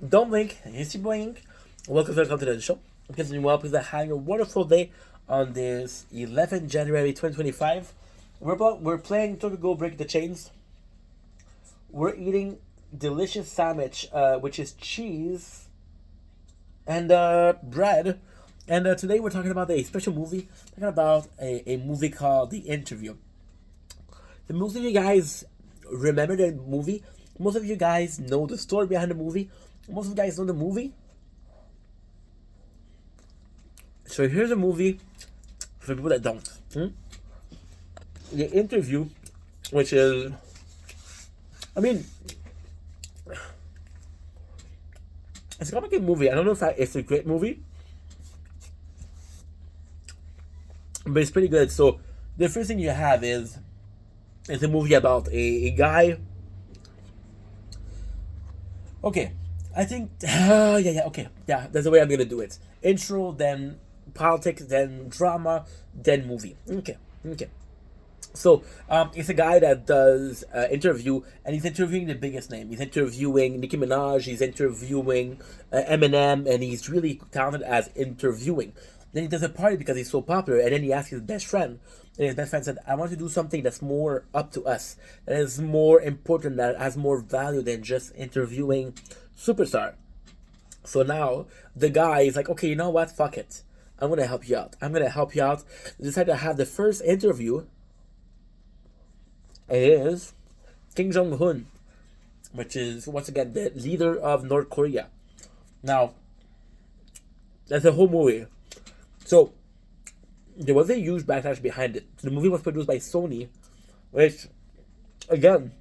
Don't blink, it's your blink. Welcome to the show. Because you well, please having a wonderful day on this 11th January 2025. We're playing Tokyo Go Break the Chains. We're eating delicious sandwich, which is cheese and bread. And today we're talking about a special movie. Talking about a movie called The Interview. The most of you guys remember the movie. Most of you guys know the story behind the movie. Most of you guys know the movie. So here's a movie for people that don't. The Interview, which is, I mean, it's a complicated movie. I don't know if it's a great movie, but it's pretty good. So the first thing you have is it's a movie about a guy. Okay, I think okay, that's the way I'm gonna do it. Intro, then politics, then drama, then movie. Okay. So it's a guy that does interview, and he's interviewing the biggest name. He's interviewing Nicki Minaj. He's interviewing Eminem, and he's really talented as interviewing. Then he does a party because he's so popular, and then he asks his best friend. And his best friend said, "I want to do something that's more up to us, that is more important, that has more value than just interviewing superstar." So now the guy is like, "Okay, you know what? Fuck it. I'm gonna help you out. I'm gonna help you out." They decided to have the first interview. It is Kim Jong Un, which is once again the leader of North Korea. Now, that's the whole movie. So there was a huge backlash behind it. The movie was produced by Sony, which, again,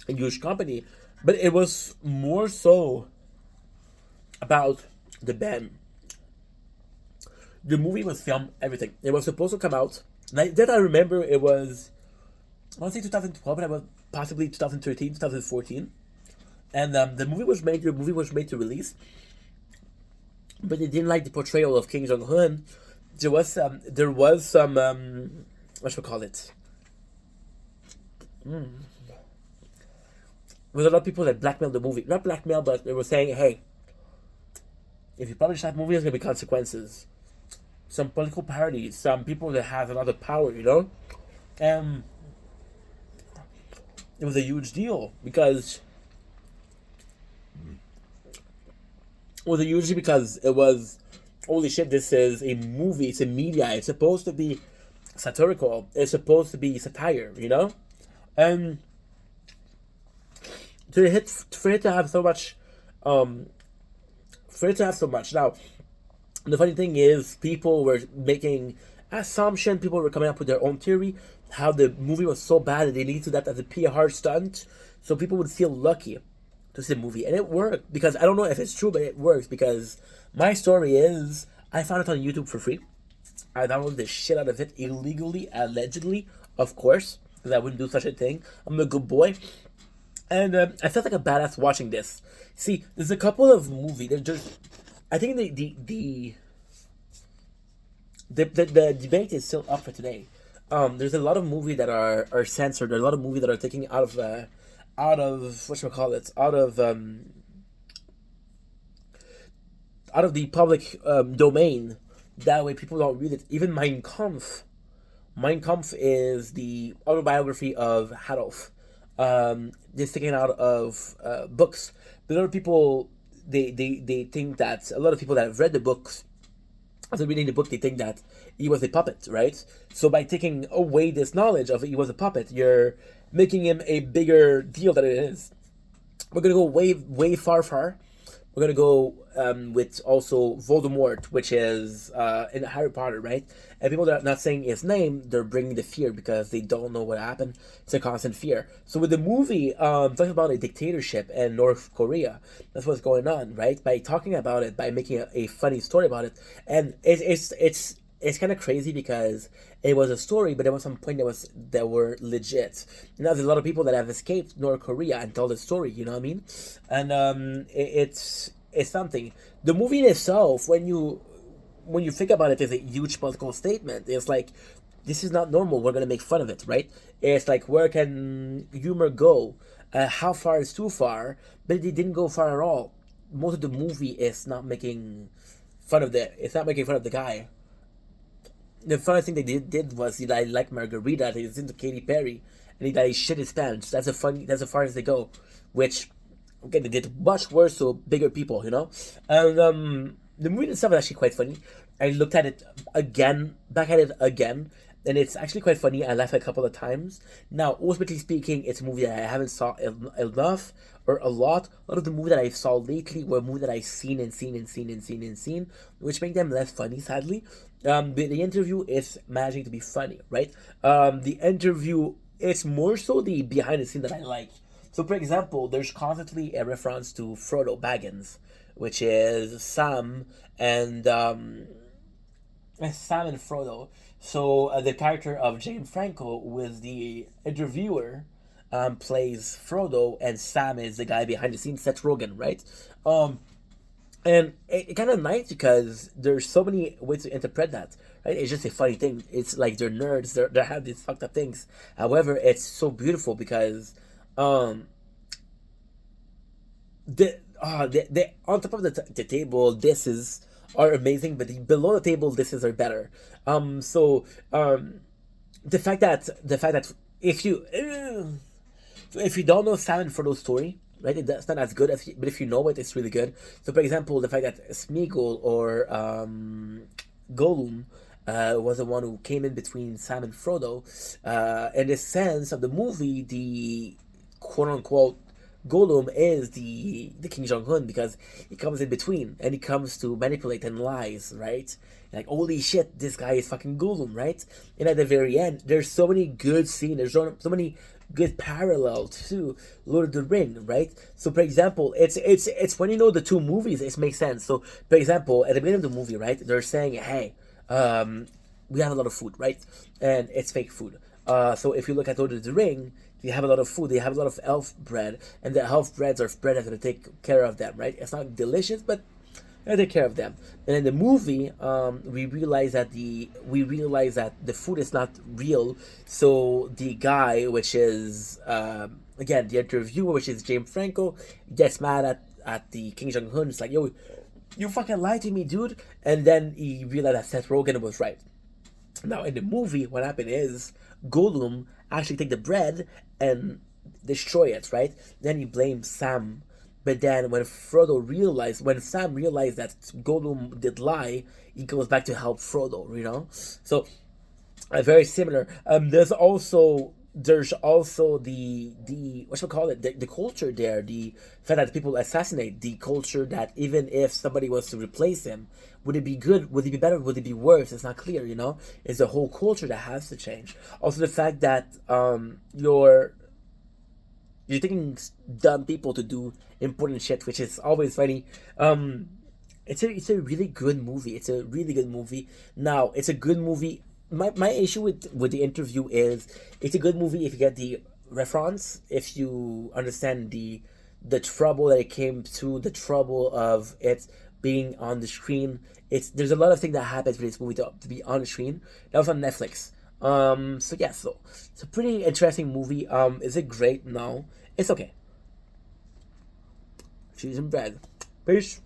a huge company, but it was more so about the band. The movie was filmed, everything. It was supposed to come out. That I remember, it was, I want to say 2012, but it was possibly 2013, 2014. And the movie was made. The movie was made to release, but they didn't like the portrayal of Kim Jong Un. There was some what should we call it? There was a lot of people that blackmailed the movie. Not blackmail, but they were saying, "Hey, if you publish that movie, there's gonna be consequences." Some political parties, some people that have a lot of power, and it was a huge deal because it was, holy shit, this is a movie, it's a media, it's supposed to be satirical, it's supposed to be satire. And for it to have so much, now, the funny thing is, people were making assumption, people were coming up with their own theory, how the movie was so bad that they needed that as a PR stunt, so people would feel lucky to see the movie. And it worked, because I don't know if it's true, but it works, because my story is, I found it on YouTube for free. I downloaded the shit out of it illegally, allegedly, of course, because I wouldn't do such a thing. I'm a good boy. And I felt like a badass watching this. See, there's a couple of movies. There's just, I think the debate is still up for today. There's a lot of movies that are censored. There's a lot of movies that are taken out of what should we call it? Out of the public domain. That way, people don't read it. Even Mein Kampf. Mein Kampf is the autobiography of Adolf. It's taken out of books. But a lot of people, they think that, a lot of people that have read the books, after reading the book, they think that he was a puppet, right? So by taking away this knowledge of he was a puppet, you're making him a bigger deal than it is. We're gonna go way far. We're gonna go with also Voldemort, which is in Harry Potter, right? And people that are not saying his name, they're bringing the fear because they don't know what happened. It's a constant fear. So with the movie, talking about a dictatorship in North Korea, that's what's going on, right? By talking about it, by making a funny story about it, and it's kind of crazy because it was a story, but there was some point that were legit. Now there's a lot of people that have escaped North Korea and tell the story. You know what I mean? And it's something. The movie in itself, when you think about it, is a huge political statement. It's like, this is not normal. We're gonna make fun of it, right? It's like, where can humor go? How far is too far, but they didn't go far at all. Most of the movie is not making fun of it's not making fun of the guy. The funny thing they did was he like Margarita, he's into Katy Perry, and he shit his pants. That's as far as they go. Which, okay, they did much worse to bigger people, you know. And the movie itself is actually quite funny. I looked at it again, back at it again, and it's actually quite funny. I laughed a couple of times. Now, ultimately speaking, it's a movie that I haven't saw enough or a lot. A lot of the movies that I saw lately were movies that I've seen and seen and seen and seen and seen, which make them less funny, sadly. The interview is managing to be funny, right? The interview, it's more so the behind the scene that I like. So, for example, there's constantly a reference to Frodo Baggins, which is Sam and Frodo. So the character of James Franco with the interviewer plays Frodo, and Sam is the guy behind the scenes, Seth Rogen, right? And it kind of nice because there's so many ways to interpret that, right? It's just a funny thing. It's like they're nerds. They have these fucked up things. However, it's so beautiful because the on top of the table, dishes are amazing, but below the table, dishes are better. The fact that if you don't know Sam and Frodo's story, right, that's not as good as, but if you know it, it's really good. So, for example, the fact that Smeagol or Gollum was the one who came in between Sam and Frodo, in the sense of the movie, the quote unquote Gollum is the King Jong Un because he comes in between and he comes to manipulate and lies, right? Like, holy shit, this guy is fucking Gollum, right? And at the very end, there's so many good scenes. There's so many good parallels to Lord of the Ring, right? So, for example, it's when you know the two movies, it makes sense. So, for example, at the beginning of the movie, right, they're saying, hey, we have a lot of food, right? And it's fake food. So if you look at Lord of the Ring, they have a lot of food. They have a lot of elf bread, and the elf breads are bread that's going to take care of them, right? It's not delicious, but they take care of them. And in the movie, we realize that the food is not real. So the guy, which is again the interviewer, which is James Franco, gets mad at the King Jong Un. It's like, yo, you fucking lied to me, dude. And then he realized that Seth Rogen was right. Now, in the movie, what happened is Gollum actually take the bread and destroy it, right? Then he blames Sam. But then when Sam realized that Gollum did lie, he goes back to help Frodo, you know? So, very similar. There's also the what should we call it, the culture there, the fact that people assassinate, the culture that even if somebody was to replace him, would it be good, would it be better, would it be worse, it's not clear, you know. It's a whole culture that has to change. Also the fact that you're taking dumb people to do important shit, which is always funny. It's a really good movie. It's a really good movie. Now, it's a good movie. My issue with the interview is it's a good movie if you get the reference, if you understand the trouble that it came to, the trouble of it being on the screen. There's a lot of things that happens for this movie to be on the screen. That was on Netflix. So yeah, so it's a pretty interesting movie. Is it great? No. It's okay. Cheese and bread. Peace.